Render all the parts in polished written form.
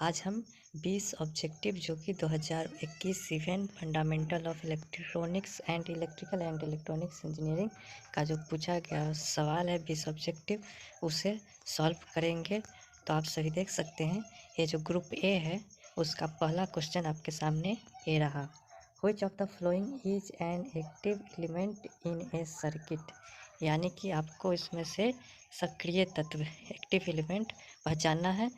आज हम 20 ऑब्जेक्टिव जो कि 2021 event fundamental of electronics and electronics engineering का जो पूछा गया सवाल है 20 ऑब्जेक्टिव उसे सॉल्व करेंगे। तो आप सभी देख सकते हैं ये जो ग्रुप ए है उसका पहला क्वेश्चन आपके सामने ये रहा। Which of the following is an active element in A circuit, यानी कि आपको इसमें से सक्रिय तत्व एक्टिव एलिमेंट पहचानना है।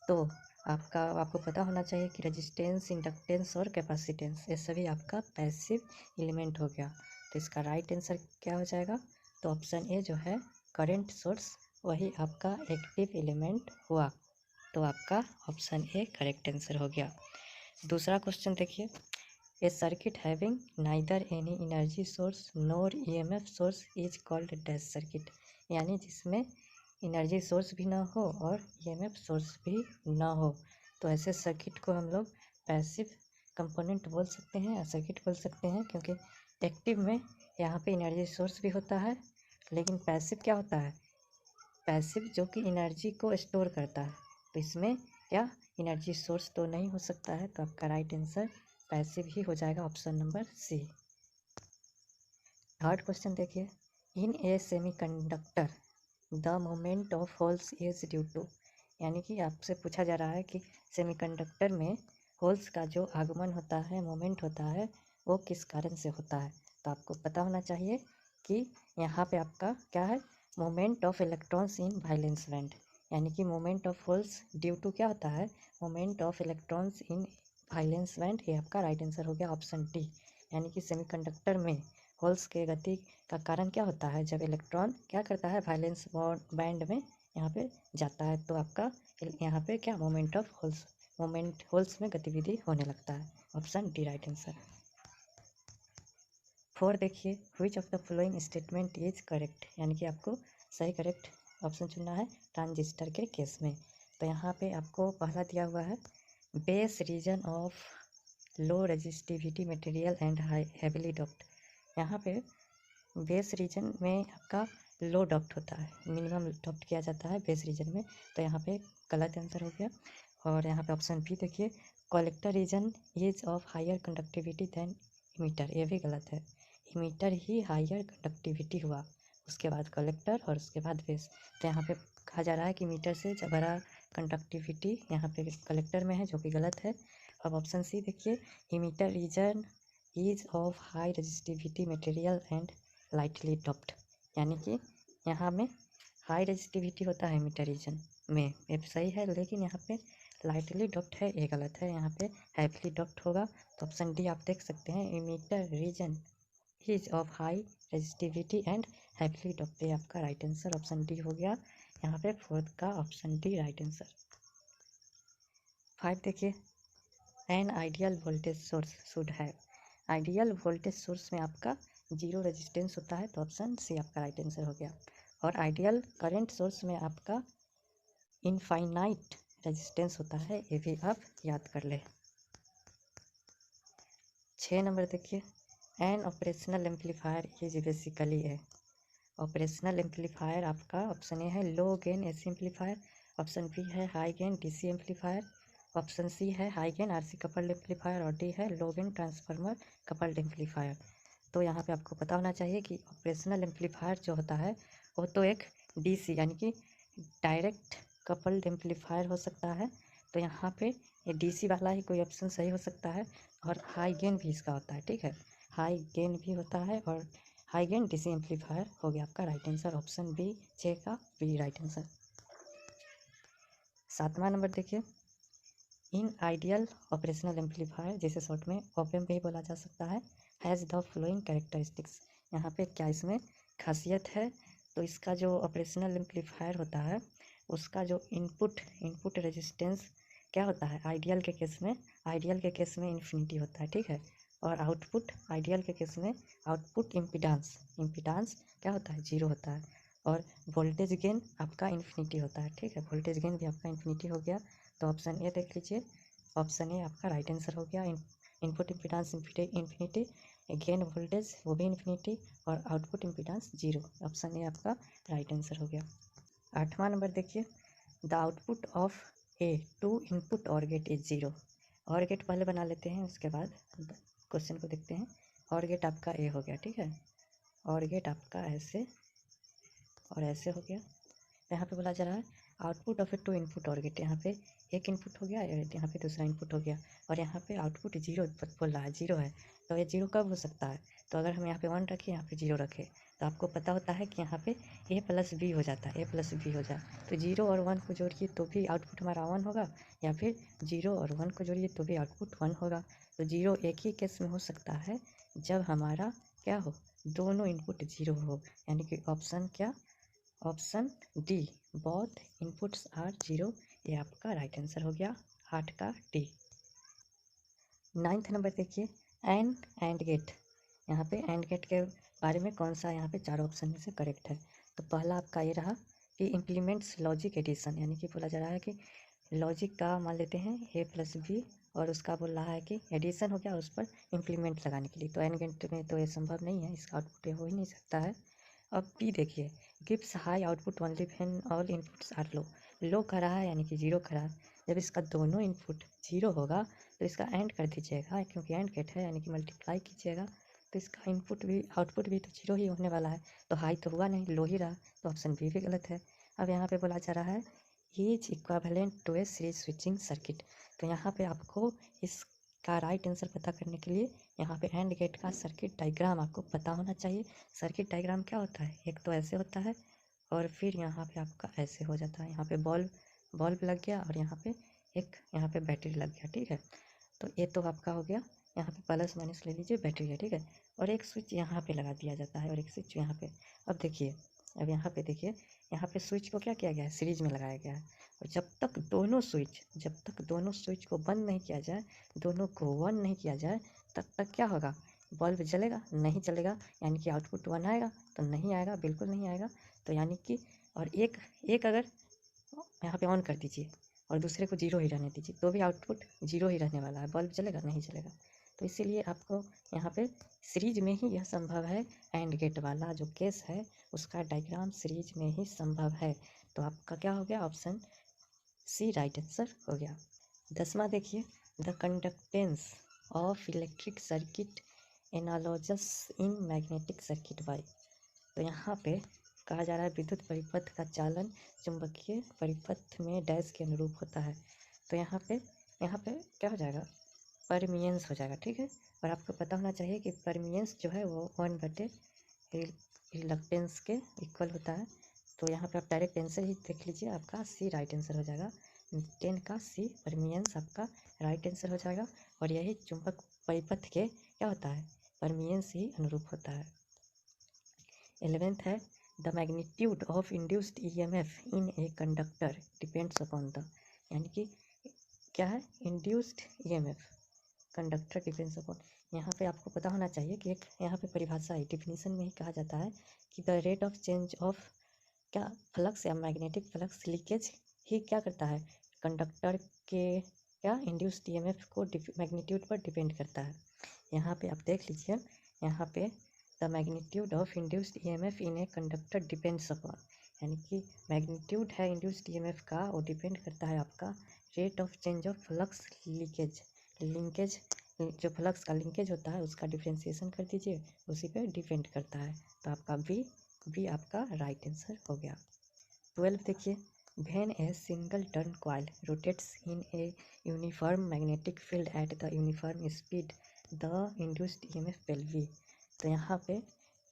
तो आपको पता होना चाहिए कि रेजिस्टेंस, इंडक्टेंस और कैपेसिटेंस ये सभी आपका पैसिव एलिमेंट हो गया। तो इसका राइट आंसर क्या हो जाएगा? तो ऑप्शन ए जो है करंट सोर्स वही आपका एक्टिव एलिमेंट हुआ। तो आपका ऑप्शन ए करेक्ट आंसर हो गया। दूसरा क्वेश्चन देखिए, a circuit having neither any energy source nor EMF source is called dash circuit, यानी जिसमें एनर्जी सोर्स भी ना हो और ईएमएफ सोर्स भी ना हो, तो ऐसे सर्किट को हम लोग पैसिव कंपोनेंट बोल सकते हैं या सर्किट बोल सकते हैं। क्योंकि एक्टिव में यहाँ पे एनर्जी सोर्स भी होता है, लेकिन पैसिव क्या होता है? पैसिव जो कि एनर्जी को स्टोर करता है, तो इसमें क्या एनर्जी सोर्स तो नहीं हो सकता है। तो आपका राइट आंसर पैसिव ही हो जाएगा, option number C. Third question देखिए, in a semiconductor the movement of holes is due to, यानी कि आपसे पूछा जा रहा है कि सेमीकंडक्टर में होल्स का जो आगमन होता है, मोमेंट होता है, वो किस कारण से होता है। तो आपको पता होना चाहिए कि यहाँ पे आपका क्या है, moment of electrons in valence band, यानी कि moment of holes due to क्या होता है, moment of electrons in valence band. ये आपका राइट आंसर हो गया, ऑप्शन डी। यानी कि सेमीकंडक्टर में होल्स के गति का कारण क्या होता है, जब इलेक्ट्रॉन क्या करता है, वैलेंस बैंड में यहाँ पे जाता है, तो आपका यहाँ पे क्या moment of holes, moment holes में गतिविधि होने लगता है। Option D right answer. 4 देखिए, which of the following statement is correct, यानी कि आपको सही करेक्ट ऑप्शन चुनना है ट्रांजिस्टर के केस में। तो यहाँ पे आपको पहला दिया हुआ है base reason of low resistivity material and high heavily doped. यहाँ पे बेस रीजन में आपका लो डॉप्ट होता है, मिनिमम डॉप्ट किया जाता है बेस रीजन में, तो यहाँ पे गलत आंसर हो गया। और यहाँ पे ऑप्शन बी देखिए, collector region is of higher conductivity than emitter, ये भी गलत है। इमीटर ही हायर कंडक्टिविटी हुआ, उसके बाद कलेक्टर और उसके बाद बेस। तो यहाँ पे कहा जा रहा है कि मीटर से बड़ा कंडक्टिविटी यहाँ पे कलेक्टर में है, जो कि गलत है। अब ऑप्शन सी देखिए, emitter region is of high resistivity material and lightly doped, यानी कि यहाँ में हाई रेजिस्टिविटी होता है मीटर रीजन में, ये सही है, लेकिन यहाँ पे लाइटली डॉप्ड है, ये गलत है, यहाँ पे हैवीली डॉप्ड होगा। तो ऑप्शन डी आप देख सकते हैं, emitter region is of high resistivity and heavily doped, ये आपका राइट आंसर ऑप्शन डी हो गया। यहाँ पे फोर्थ का ऑप्शन डी राइट आंसर। 5 देखिए, an ideal voltage source should है, आइडियल वोल्टेज सोर्स में आपका जीरो रेजिस्टेंस होता है, तो ऑप्शन सी आपका राइट आंसर हो गया। और आइडियल करंट सोर्स में आपका इनफाइनाइट रेजिस्टेंस होता है, ये भी आप याद कर ले। 6 नंबर देखिए, an operational amplifier is basically है। ऑपरेशनल एम्पलीफायर आपका ऑप्शन ए है low gain AC amplifier, option B है high gain DC amplifier, option C है high gain RC coupled amplifier और डी है low gain transformer coupled amplifier. तो यहाँ पे आपको पता होना चाहिए कि ऑपरेशनल एम्पलीफायर जो होता है वो तो एक डीसी यानी कि डायरेक्ट कपल्ड एम्पलीफायर हो सकता है, तो यहाँ पे ये डीसी वाला ही कोई ऑप्शन सही हो सकता है। और हाई गेन भी इसका होता है, ठीक है, हाई गेन भी होता है और हाई गेन डीसी एम्पलीफायर हो गया आपका राइट आंसर, ऑप्शन बी 6 का बी राइट आंसर। 7वां नंबर देखिए, इन आइडियल ऑपरेशनल एम्पलीफायर, जिसे शॉर्ट में ऑपएम्प भी बोला जा सकता है, हैज़ द फ्लोइंग कैरेक्टरिस्टिक्स, यहाँ पे क्या इसमें खासियत है। तो इसका जो ऑपरेशनल एम्पलीफायर होता है उसका जो इनपुट रेजिस्टेंस क्या होता है, आइडियल के केस में इन्फिनिटी होता है, ठीक है। और आउटपुट आइडियल के केस में आउटपुट इम्पिडांस क्या होता है, जीरो होता है। और वोल्टेज गेन आपका इन्फिनिटी होता है, ठीक है, वोल्टेज गेन भी आपका इन्फिनिटी हो गया। तो ऑप्शन ए देख लीजिए, ऑप्शन ए आपका राइट आंसर हो गया। Input impedance infinity, gain voltage वो भी इन्फिनिटी और output impedance zero, option A आपका राइट आंसर हो गया। 8वां नंबर देखिए, the output of a two input OR gate is zero. OR gate पहले बना लेते हैं, उसके बाद क्वेश्चन को देखते हैं। और गेट आपका ए हो गया, ठीक है। और गेट आपका ऐसे और ऐसे हो गया। यहाँ पे बोला जा रहा है output of a two input OR gate. यहाँ पे एक इनपुट हो गया, यहाँ पे दूसरा इनपुट हो गया, और यहाँ पे आउटपुट जीरो बोल रहा है, जीरो है। तो ये जीरो कब हो सकता है? तो अगर हम यहाँ पे 1 रखें, यहाँ पे जीरो रखें, तो आपको पता होता है कि यहाँ पे ए प्लस बी हो जाता है, ए प्लस बी हो जाए। तो जीरो और 1 को जोड़िए तो भी आउटपुट हमारा 1 होगा, या फिर जीरो और 1 को जोड़िए तो भी आउटपुट 1 होगा। तो जीरो एक ही केस में हो सकता है, जब हमारा क्या हो, दोनों इनपुट जीरो हो, यानी कि ऑप्शन क्या, option D, both inputs are zero. ये आपका राइट आंसर हो गया 8 का डी। 9th नंबर देखिए, एंड गेट। यहाँ पे एंड गेट के बारे में कौन सा यहाँ पे चारों ऑप्शन में से करेक्ट है? तो पहला आपका ये रहा कि इम्प्लीमेंट्स लॉजिक एडिशन, यानी कि बोला जा रहा है कि लॉजिक का मान लेते हैं ए प्लस बी, और उसका बोल रहा है कि एडिशन हो गया उस पर इम्प्लीमेंट लगाने के लिए। तो एंड गेट में तो ये संभव नहीं है, इसका आउटपुट हो ही नहीं सकता है। अब बी देखिए, gives high output only when all inputs are low. Low का रहा है, यानी कि जीरो का रहा है। जब इसका दोनों इनपुट जीरो होगा तो इसका एंड कर दीजिएगा, क्योंकि एंड गेट है, यानी कि मल्टीप्लाई कीजिएगा, तो इसका इनपुट भी आउटपुट भी तो जीरो ही होने वाला है। तो हाई तो हुआ नहीं, लो ही रहा, तो ऑप्शन बी भी गलत है। अब यहाँ पे बोला जा रहा है is equivalent to a series switching circuit. तो यहाँ पे आपको इसका राइट आंसर पता करने के लिए यहाँ पे एंड गेट का सर्किट डायग्राम आपको पता होना चाहिए। सर्किट डायग्राम क्या होता है? एक तो ऐसे होता है, और फिर यहाँ पे आपका ऐसे हो जाता है। यहाँ पे बल्ब लग गया, और यहाँ पे बैटरी लग गया, ठीक है। तो ये तो आपका हो गया, यहाँ पे प्लस माइनस ले लीजिए, बैटरी है, ठीक है। और एक स्विच यहाँ पे लगा दिया जाता है, और एक स्विच यहाँ पे। अब देखिए, अब यहाँ पे देखिए, यहाँ पे स्विच को क्या किया गया है, सीरीज में लगाया गया है। और जब तक दोनों स्विच को बंद नहीं किया जाए, दोनों को ऑन नहीं किया जाए, तब तक क्या होगा, बल्ब जलेगा नहीं जलेगा, यानी कि आउटपुट 1 आएगा? तो नहीं आएगा, बिल्कुल नहीं आएगा। तो यानी कि, और एक अगर यहाँ पे ऑन कर दीजिए और दूसरे को जीरो ही रहने दीजिए, तो भी आउटपुट जीरो ही रहने वाला है, बल्ब जलेगा नहीं जलेगा। तो इसीलिए आपको यहाँ पे सीरीज में ही यह संभव है, एंड गेट वाला जो केस है उसका डायग्राम सीरीज में ही संभव है। तो आपका क्या हो गया, ऑप्शन सी राइट आंसर हो गया। 10वां देखिए, the conductance of electric circuit analogous in magnetic circuit by. तो यहाँ पे कहा जा रहा है विद्युत परिपथ का चालन चुंबकीय परिपथ में डैश के अनुरूप होता है। तो यहाँ पे क्या हो जाएगा, परमियंस हो जाएगा, ठीक है। और आपको पता होना चाहिए कि परमियंस जो है वो 1/, रिलक्टेंस के इक्वल होता है। तो यहाँ पे आप डायरेक्ट आंसर ही देख लीजिए, आपका सी राइट आंसर हो जाएगा। 10 का सी, परमियंस आपका राइट आंसर हो जाएगा। और यही चुंबक परिपथ के क्या होता है, परमियंस ही अनुरूप होता है। 11th है, the magnitude of induced EMF in a conductor depends upon the, यानी कि क्या है, induced EMF conductor depends upon. यहाँ पे आपको पता होना चाहिए कि एक यहाँ पे परिभाषा है, डिफिनीशन में ही कहा जाता है कि the rate of change of क्या, फ्लक्स या मैग्नेटिक फ्लक्स लीकेज ही क्या करता है, कंडक्टर के क्या इंड्यूस्ड ईएमएफ को मैग्नीट्यूड पर डिपेंड करता है। यहाँ पे आप देख लीजिए, यहाँ पे the magnitude of induced EMF in a conductor depends upon, यानी कि मैग्नीट्यूड है इंड्यूस्ड ईएमएफ का, वो डिपेंड करता है आपका rate of change of flux leakage, linkage, जो फ्लक्स का लिंकेज होता है उसका डिफ्रेंसिएशन कर दीजिए, उसी पे डिपेंड करता है। तो आपका बी आपका राइट आंसर हो गया। 12 देखिए, when a single turn coil rotates in a uniform magnetic field at the uniform speed the induced EMF will be. तो यहाँ पे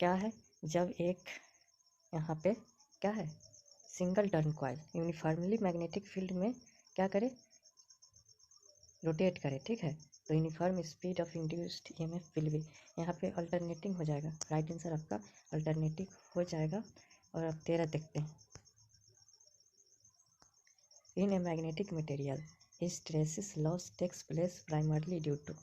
क्या है, जब एक यहाँ पे क्या है, single turn coil uniformly magnetic field में क्या करे, रोटेट करे, ठीक है। तो uniform speed of induced EMF will be, यहाँ पे अल्टरनेटिंग हो जाएगा, राइट आंसर आपका अल्टरनेटिव हो जाएगा। और अब 13 देखते हैं, in a magnetic material hysteresis loss takes place primarily due to,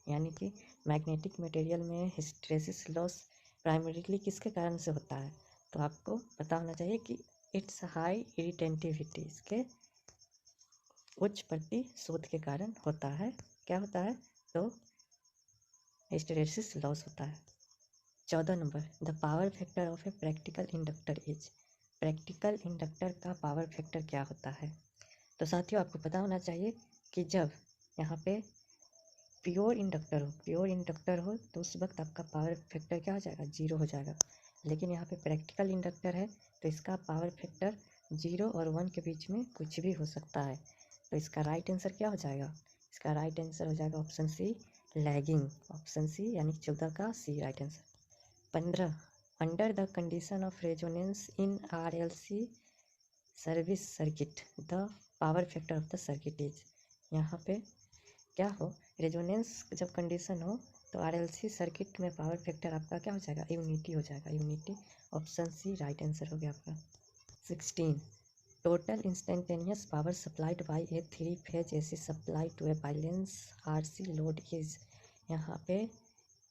यानी कि मैग्नेटिक मटेरियल में हिस्टैरिसीस लॉस प्राइमरीली किसके कारण से होता है? तो आपको पता होना चाहिए कि इट्स हाई इरिटेंटिविटी, इसके उच्च प्रतिशोध के कारण होता है। क्या होता है? तो हिस्टैरिसीस लॉस होता है। 14 number, the power factor of a practical inductor is. Practical inductor का पावर फैक्टर क्या होता है? तो साथियों आपको पता होना चाहिए कि जब यहाँ पे प्योर इंडक्टर हो तो उस वक्त आपका पावर फैक्टर क्या हो जाएगा, 0 हो जाएगा। लेकिन यहाँ पे प्रैक्टिकल इंडक्टर है तो इसका पावर फैक्टर 0 और 1 के बीच में कुछ भी हो सकता है। तो इसका राइट आंसर क्या हो जाएगा, इसका राइट आंसर हो जाएगा option C, lagging. Option C यानी 14 का C right answer. 15, under the condition of resonance in RLC series circuit the power factor of the circuit is. यहाँ पे क्या हो, रेजोनेंस जब कंडीशन हो तो RLC सर्किट में पावर फैक्टर आपका क्या हो जाएगा, यूनिटी हो जाएगा, unity. Option C right answer हो गया आपका। 16, total instantaneous power supplied by a 3 phase AC supply to a balance RC load is. यहाँ पे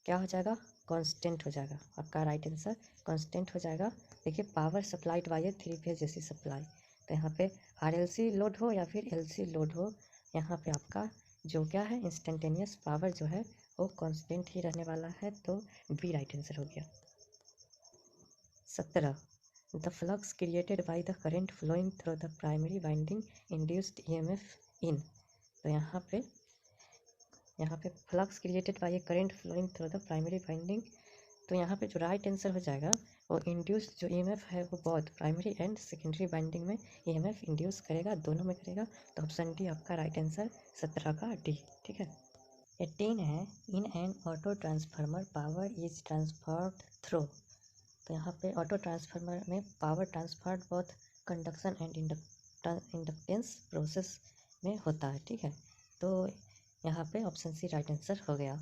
क्या हो जाएगा, कांस्टेंट हो जाएगा आपका राइट आंसर, कांस्टेंट हो जाएगा। देखिए power supplied by a 3 phase AC supply, तो यहाँ पे RLC लोड हो या फिर LC लोड हो, यहाँ पे आपका जो क्या है इंस्टेंटेनियस पावर जो है वो कांस्टेंट ही रहने वाला है, तो बी राइट आंसर हो गया। 17, the flux created by the current flowing through the primary winding induced EMF in. तो यहाँ पे flux created by current flowing through the primary winding, तो यहाँ पे जो राइट आंसर हो जाएगा वो इंड्यूस्ड जो EMF है वो बहुत प्राइमरी एंड सेकेंडरी वाइंडिंग में EMF इंड्यूस करेगा, दोनों में करेगा। तो ऑप्शन डी आपका राइट आंसर 17 का डी, ठीक है। 18 है, in an auto transformer power is transferred through. तो यहाँ पे ऑटो ट्रांसफार्मर में पावर ट्रांसफर्ड बहुत कंडक्शन एंड इंडक्टेंस प्रोसेस में होता है, ठीक है। तो यहाँ पे ऑप्शन सी राइट आंसर हो गया।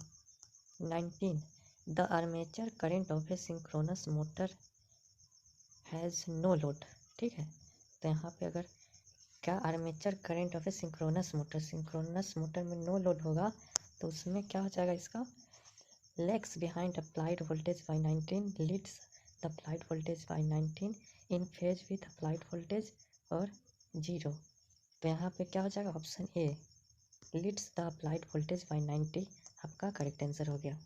19, the armature current of a synchronous motor has no load, ठीक है। तो यहाँ पे अगर क्या armature current of a synchronous motor में नो लोड होगा तो उसमें क्या हो जाएगा, इसका lags behind applied voltage by 19 leads the applied voltage by 19 in phase with applied voltage और 0। तो यहाँ पे क्या हो जाएगा, option A leads the applied voltage by 90 आपका करेक्ट आंसर हो गया।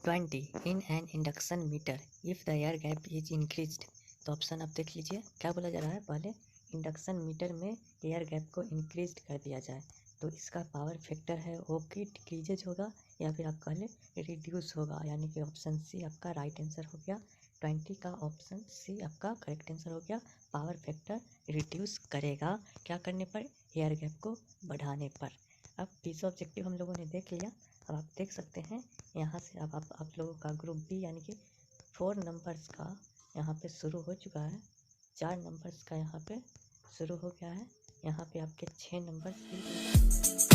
20, in an induction meter if the air gap is increased. तो ऑप्शन आप देख लीजिए क्या बोला जा रहा है, पहले इंडक्शन मीटर में एयर गैप को इंक्रीज कर दिया जाए तो इसका पावर फैक्टर है वो कि डिक्रीजेज होगा या फिर आप कह लें रिड्यूस होगा, यानी कि ऑप्शन सी आपका राइट आंसर हो गया। 20 का ऑप्शन सी आपका करेक्ट आंसर हो गया, पावर फैक्टर रिड्यूस करेगा क्या करने पर, एयर गैप को बढ़ाने पर। अब 20 ऑब्जेक्टिव हम लोगों ने देख लिया, अब आप देख सकते हैं यहाँ से अब आप लोगों का ग्रुप बी यानी कि 4 नंबर्स का यहाँ पे शुरू हो चुका है, 4 नंबर्स का यहाँ पे शुरू हो गया है, यहाँ पे आपके 6 नंबर